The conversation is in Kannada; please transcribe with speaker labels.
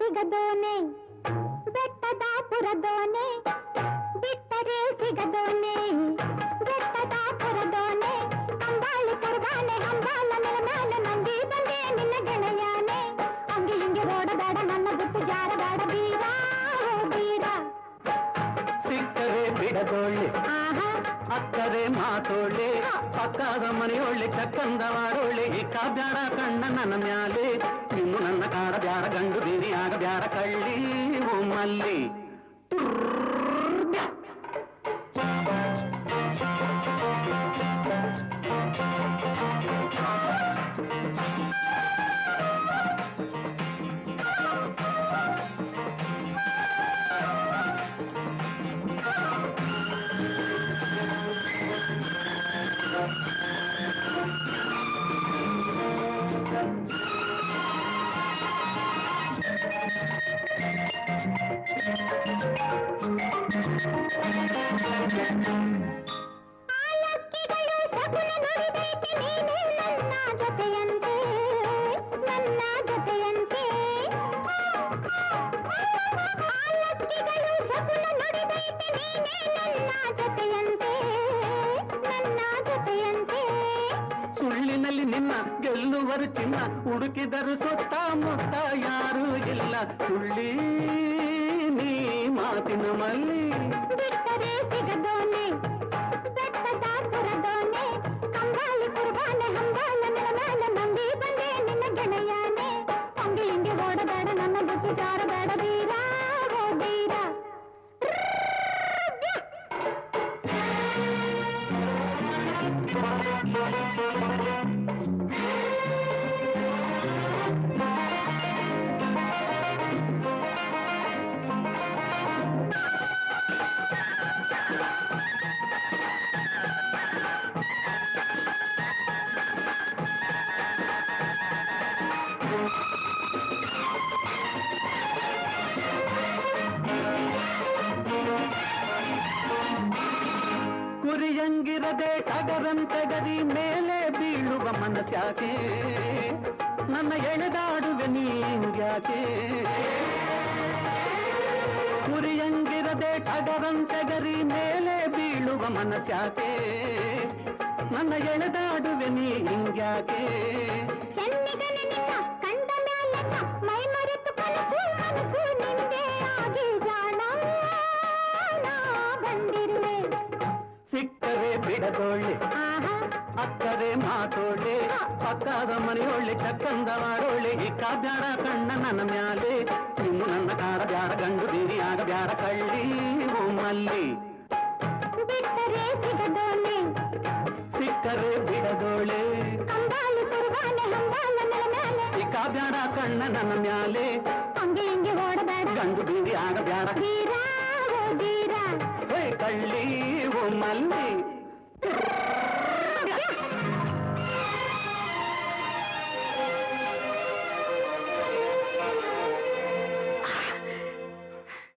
Speaker 1: ಸಿಗದೋನೆ ಬೆಟ್ಟದ ಪುರದೋನೆ ಬಿಟ್ಟರೆ ಸಿಗದೋನೆ ಬೆಟ್ಟದ ಪುರದೋನೆ ಅಂಬಾಳಿ ಕುರ್ಬಾನೆ ಹಂಬಾಲ ನೆಲಮಾಲ ನಂದಿ ಬಂದೆ ನಿನ್ನ ಗೆಳೆಯಾನೆ ಅಂಗಿ ಹಿಂಗೆ ಓಡಬೇಡ ನನ್ನ ಬಿಟ್ಟು ಜಾರಬೇಡ ಬೀರ ಬೀರ
Speaker 2: ಸಿಕ್ಕರೆ ಬಿಡದೋಳೆ ಅಕ್ಕರೆ ಮಾತೋಳೆ ಪಕ್ಕದ ಮನೆಯೊಳ್ಳೆ ಚಕ್ಕಂದವಾಡೋಳೆ ಈ ಕಾಬ್ಯಾಡ ಕಣ್ಣ ನನ್ನ ಮ್ಯಾಲೆ ಇನ್ನು ನನ್ನ ಕಾಡ ಬ್ಯಾಡ ಗಂಡು ಬೇರಿಯಾಗ ಬ್ಯಾಡ ಕಳ್ಳಿ ಮಲ್ಲಿ
Speaker 1: ಆಲಕ್ಕಿಗಳು ಶಕುನ ನುಡಿದೈತೆ ನೀನೇ ನನ್ನ ಜೊತೆಯಂತೆ ನನ್ನ ಜೊತೆಯಂತೆ ಆಲಕ್ಕಿಗಳು ಶಕುನ ನುಡಿದೈತೆ ನೀನೇ ನನ್ನ ಜೊತೆಯಂತೆ ನನ್ನ ಜೊತೆಯಂತೆ
Speaker 2: ಸುಳ್ಳಿನಲ್ಲಿ ನಿನ್ನ ಗೆಲ್ಲುವರು ಚಿನ್ನ ಹುಡುಕಿದರು ಸುತ್ತ ಮುತ್ತ ಯಾರೂ ಇಲ್ಲ ಸುಳ್ಳಿ ನೀ ಮಾತಿನ ಮಲ್ಲಿ
Speaker 1: ಬಿಟ್ಟರೆ ಸಿಗದೋನೆ ಬೆಟ್ಟದ ಪುರದೋನೆ ಕಂಬಾಳಿ ಕುರ್ಬಾನೆ ಹಂಬಾಲ ನೆಲಮಾಲ ನಂದಿ ಬಂದೆ ನಿನ್ನ ಗೆಳೆಯಾನೆ ಅಂಗಿ ಹಿಂಗೆ ಓಡಬೇಡ ನನ್ನ ಬಿಟ್ಟು ಜಾರಬೇಡ ಬೀರ ಬೀರ
Speaker 2: ಕುರಿಯಂಗಿರದೆ ಟಗರಂತೆ ಗರಿ ಮೇಲೆ ಬೀಳುವ ಮನಸ್ಯಾಕೆ ನನ್ನ ಎಳೆದಾಡುವೆ ನೀಂಗ್ಯಾಕೆ ಕುರಿಯಂಗಿರದೆ ಟಗರಂತೆ ಗರಿ ಮೇಲೆ ಬೀಳುವ ಮನಸ್ಯಾಕೆ ನನ್ನ ಎಳೆದಾಡುವೆ ನೀ ಹಿಂಗ್ಯಾಕೆ
Speaker 1: ಚೆನ್ನಿಗನೆ ನಿನ್ನ ಕಂಡ ಮ್ಯಾಲೆನ್ನ ಮೈ ಮರೆತು ಕನಸು ಮನಸ್ಸು ನಿಂದೆ ಆಗಿ ಜಾಣ ನಾ ಬಂದಿರುವೆ
Speaker 2: ಸಿಕ್ಕರೆ ಬಿಡದೋಳೆ ಅಕ್ಕರೆ ಮಾತೋಳೆ ಪಕ್ಕದ ಮನೆಯೊಳ್ಳೆ ಚಕ್ಕಂದವಾಡೋಳೆ ಈ ಕಾಬ್ಯಾಡ ಕಣ್ಣ ನನ್ನ ಮ್ಯಾಲೆ ಇನ್ನು ನನ್ನ ಕಾಡ ಬ್ಯಾಡ ಗಂಡು ಬೇರಿಯಾಗ ಬ್ಯಾಡ ಕಳ್ಳಿ ಮಲ್ಲಿ
Speaker 1: ಬಿಟ್ಟರೆ ಸಿಗದೋನೆ
Speaker 2: ಸಿಕ್ಕರೆ ಬಿಡದೋಳೆ
Speaker 1: ಕಂಬಾಳಿ ಕುರ್ಬಾನೆ ಹಂಬಾಲ ನೆಲಮೇಲೆ
Speaker 2: ಈ ಕಾಬ್ಯಾಡ ಕಣ್ಣ ನನ್ನ ಮ್ಯಾಲೆ
Speaker 1: ಅಂಗಿ ಹಿಂಗೆ ಓಡಬೇಡ
Speaker 2: ಗಂಡು ಬೇರಿಯಾಗ ಬ್ಯಾಡ
Speaker 1: ಬೀರ ಓ ಬೀರ
Speaker 2: ಕಳ್ಳಿ ಮಲ್ಲಿ